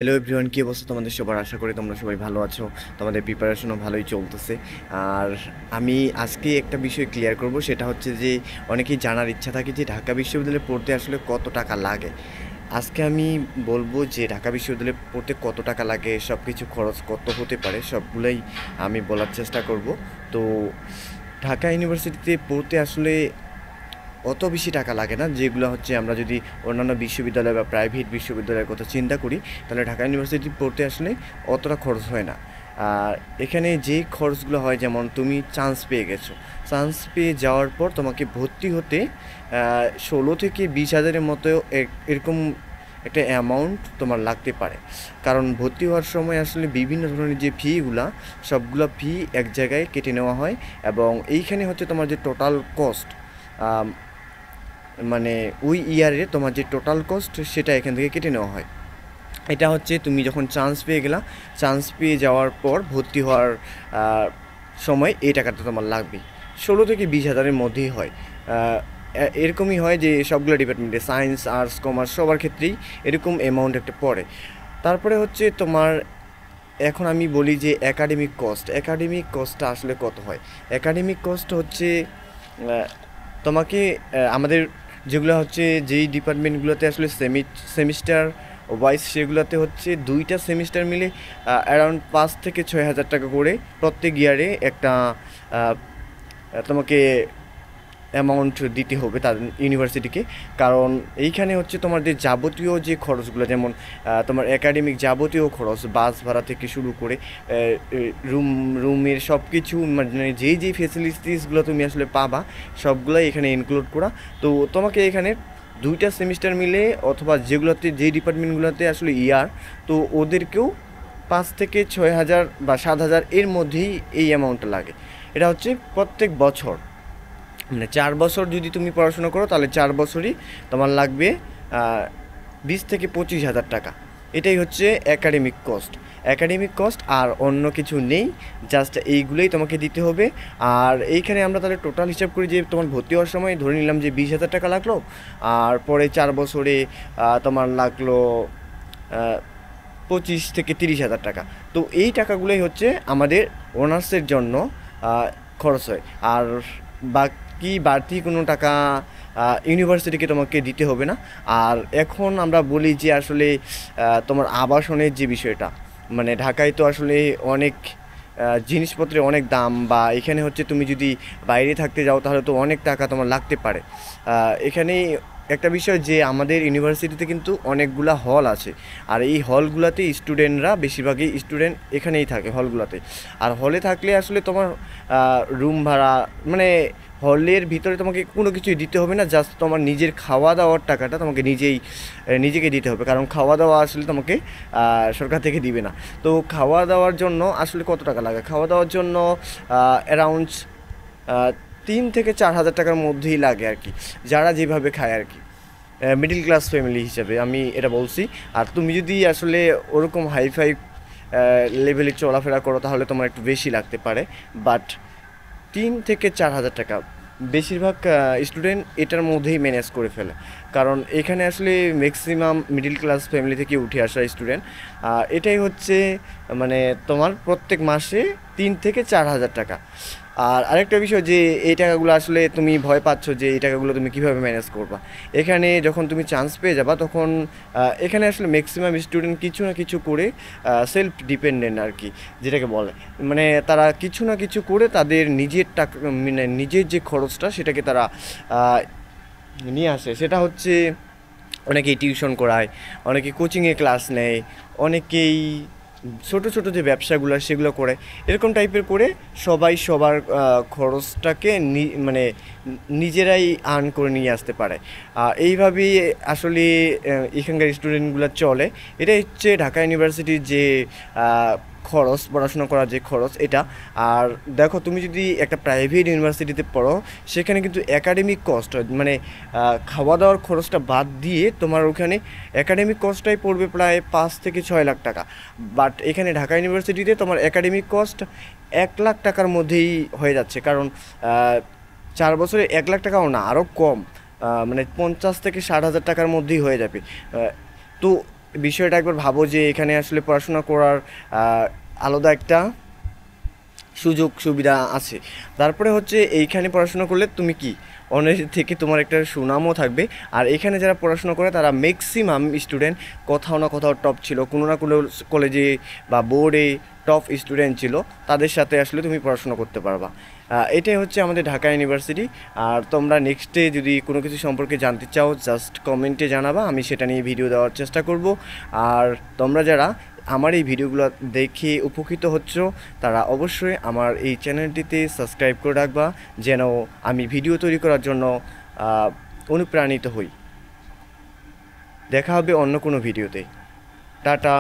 Hello everyone, কী অবস্থা তোমাদের সবার? আশা করি তোমরা সবাই ভালো আছো। তোমাদের প্রিপারেশনও ভালোই চলতেছে। আর আমি আজকে একটা বিষয় ক্লিয়ার করব, সেটা হচ্ছে যে অনেকেই জানার ইচ্ছা থাকে যে ঢাকা বিশ্ববিদ্যালয়ে পড়তে আসলে কত টাকা লাগে। আজকে আমি বলবো যে ঢাকা বিশ্ববিদ্যালয়ে পড়তে কত টাকা লাগে, সব কিছু খরচ কত হতে পারে, সবগুলোই আমি বলার চেষ্টা করব। তো ঢাকা ইউনিভার্সিটিতে পড়তে আসলে অত বেশি টাকা লাগে না, যেগুলো হচ্ছে আমরা যদি অন্যান্য বিশ্ববিদ্যালয় বা প্রাইভেট বিশ্ববিদ্যালয়ের কথা চিন্তা করি, তাহলে ঢাকা ইউনিভার্সিটি পড়তে আসলে অতটা খরচ হয় না। আর এখানে যেই খরচগুলো হয়, যেমন তুমি চান্স পেয়ে গেছো, চান্স পেয়ে যাওয়ার পর তোমাকে ভর্তি হতে 16 থেকে 20 হাজারের মতো এরকম একটা অ্যামাউন্ট তোমার লাগতে পারে। কারণ ভর্তি হওয়ার সময় আসলে বিভিন্ন ধরনের যে ফিগুলা, সবগুলো ফি এক জায়গায় কেটে নেওয়া হয়। এবং এইখানে হচ্ছে তোমার যে টোটাল কস্ট, মানে ওই ইয়ারে তোমার যে টোটাল কস্ট, সেটা এখান থেকে কেটে নেওয়া হয়। এটা হচ্ছে তুমি যখন চান্স পেয়ে গেলা, চান্স পেয়ে যাওয়ার পর ভর্তি হওয়ার সময় এই টাকাটা তোমার লাগবে। 16 থেকে 20 হাজারের মধ্যেই হয়। এরকমই হয় যে সবগুলো ডিপার্টমেন্টে, সায়েন্স, আর্টস, কমার্স, সবার ক্ষেত্রেই এরকম অ্যামাউন্ট একটা পড়ে। তারপরে হচ্ছে তোমার, এখন আমি বলি যে একাডেমিক কস্টটা আসলে কত হয়। একাডেমিক কস্ট হচ্ছে তোমাকে আমাদের যেগুলো হচ্ছে, যেই ডিপার্টমেন্টগুলোতে আসলে সেমিস্টার ওয়াইজ, সেগুলোতে হচ্ছে 2টা সেমিস্টার মিলে অ্যারাউন্ড 5 থেকে 6 হাজার টাকা করে প্রত্যেক ইয়ারে একটা তোমাকে অ্যামাউন্ট দিতে হবে তাদের ইউনিভার্সিটিকে। কারণ এইখানে হচ্ছে তোমার যে যাবতীয় যে খরচগুলো, যেমন তোমার একাডেমিক যাবতীয় খরচ, বাস ভাড়া থেকে শুরু করে রুমের সব কিছু, মানে যেই ফেসিলিটিসগুলো তুমি আসলে পাবা, সবগুলোই এখানে ইনক্লুড করা। তো তোমাকে এখানে 2টা সেমিস্টার মিলে, অথবা যেগুলোতে, যেই ডিপার্টমেন্টগুলোতে আসলে ইয়ার, তো ওদেরকেও 5 থেকে 6 হাজার বা 7 হাজার এর মধ্যেই এই অ্যামাউন্টটা লাগে। এটা হচ্ছে প্রত্যেক বছর, মানে 4 বছর যদি তুমি পড়াশোনা করো, তাহলে 4 বছরই তোমার লাগবে 20 থেকে 25 হাজার টাকা। এটাই হচ্ছে একাডেমিক কস্ট, আর অন্য কিছু নেই, জাস্ট এইগুলোই তোমাকে দিতে হবে। আর এইখানে আমরা তাহলে টোটাল হিসাব করি যে তোমার ভর্তি হওয়ার সময় ধরে নিলাম যে 20 হাজার টাকা লাগলো, আর পরে 4 বছরে তোমার লাগলো 25 থেকে 30 হাজার টাকা। তো এই টাকাগুলোই হচ্ছে আমাদের অনার্সের জন্য খরচ হয়। আর বাকি বাড়তি কোনো টাকা ইউনিভার্সিটিকে তোমাকে দিতে হবে না। আর এখন আমরা বলি যে আসলে তোমার আবাসনের যে বিষয়টা, মানে ঢাকায় তো আসলে অনেক জিনিসপত্রের অনেক দাম, বা এখানে হচ্ছে তুমি যদি বাইরে থাকতে যাও, তাহলে তো অনেক টাকা তোমার লাগতে পারে। এখানে একটা বিষয় যে আমাদের ইউনিভার্সিটিতে কিন্তু অনেকগুলা হল আছে, আর এই হলগুলোতে স্টুডেন্টরা, বেশিরভাগই স্টুডেন্ট এখানেই থাকে হলগুলোতে। আর হলে থাকলে আসলে তোমার রুম ভাড়া, মানে হলের ভিতরে তোমাকে কোনো কিছুই দিতে হবে না, জাস্ট তোমার নিজের খাওয়া দাওয়ার টাকাটা তোমাকে নিজেকে দিতে হবে। কারণ খাওয়া দাওয়া আসলে তোমাকে সরকার থেকে দিবে না। তো খাওয়া দাওয়ার জন্য আসলে কত টাকা লাগে? খাওয়া দাওয়ার জন্য অ্যারাউন্ড 3 থেকে 4 হাজার টাকার মধ্যেই লাগে আর কি, যারা যেভাবে খায় আর কি, মিডিল ক্লাস ফ্যামিলি হিসাবে আমি এটা বলছি। আর তুমি যদি আসলে ওরকম হাইফাই লেভেলে চলাফেরা করো, তাহলে তোমার একটু বেশি লাগতে পারে। বাট 3 থেকে 4 হাজার টাকা বেশিরভাগ স্টুডেন্ট এটার মধ্যেই ম্যানেজ করে ফেলে। কারণ এখানে আসলে ম্যাক্সিমাম মিডিল ক্লাস ফ্যামিলি থেকে উঠে আসা স্টুডেন্ট। এটাই হচ্ছে, মানে তোমার প্রত্যেক মাসে 3 থেকে 4 হাজার টাকা। আর আরেকটা বিষয় যে এই টাকাগুলো আসলে তুমি ভয় পাচ্ছ যে এই টাকাগুলো তুমি কীভাবে ম্যানেজ করবা। এখানে যখন তুমি চান্স পেয়ে যাবা, তখন এখানে আসলে ম্যাক্সিমাম স্টুডেন্ট কিছু না কিছু করে সেলফ ডিপেন্ডেন্ট আর কি, যেটাকে বলে, মানে তারা কিছু না কিছু করে তাদের নিজের টাকা, মানে নিজের যে খরচটা, সেটাকে তারা নিয়ে আসে। সেটা হচ্ছে অনেকেই টিউশন করায়, অনেকে কোচিংয়ে ক্লাস নেয়, অনেকেই ছোট ছোট যে ব্যবসাগুলো সেগুলো করে, এরকম টাইপের করে সবাই সবার খরচটাকে মানে নিজেরাই আর্ন করে নিয়ে আসতে পারে। এইভাবেই আসলে এখানকার স্টুডেন্টগুলো চলে। এটাই হচ্ছে ঢাকা ইউনিভার্সিটির যে খরচ, পড়াশোনা করার যে খরচ এটা। আর দেখো, তুমি যদি একটা প্রাইভেট ইউনিভার্সিটিতে পড়ো, সেখানে কিন্তু একাডেমিক কস্ট, মানে খাওয়া দাওয়ার খরচটা বাদ দিয়ে তোমার ওখানে একাডেমিক কস্টটাই পড়বে প্রায় 5 থেকে 6 লাখ টাকা। বাট এখানে ঢাকা ইউনিভার্সিটিতে তোমার একাডেমিক কস্ট 1 লাখ টাকার মধ্যেই হয়ে যাচ্ছে। কারণ 4 বছরে 1 লাখ টাকাও না, আরও কম, মানে 50 থেকে 60 হাজার টাকার মধ্যেই হয়ে যাবে। তো বিষয়টা একবার ভাবো যে এখানে আসলে পড়াশোনা করার আলাদা একটা সুযোগ সুবিধা আছে। তারপরে হচ্ছে এইখানে পড়াশোনা করলে তুমি কি অন্যের থেকে তোমার একটা সুনামও থাকবে। আর এখানে যারা পড়াশোনা করে তারা ম্যাক্সিমাম স্টুডেন্ট কোথাও না কোথাও টপ ছিল, কোনো না কোনো কলেজে বা বোর্ডে টপ স্টুডেন্ট ছিল, তাদের সাথে আসলে তুমি পড়াশোনা করতে পারবা। এটাই হচ্ছে আমাদের ঢাকা ইউনিভার্সিটি। আর তোমরা নেক্সটে যদি কোনো কিছু সম্পর্কে জানতে চাও জাস্ট কমেন্টে জানাবা, আমি সেটা নিয়ে ভিডিও দেওয়ার চেষ্টা করব। আর তোমরা যারা আমার এই ভিডিওগুলো দেখে উপকৃত হচ্ছ তারা অবশ্যই আমার এই চ্যানেলটিতে সাবস্ক্রাইব করে রাখবা, যেন আমি ভিডিও তৈরি করার জন্য অনুপ্রাণিত হই। দেখা হবে অন্য কোনো ভিডিওতে। টাটা।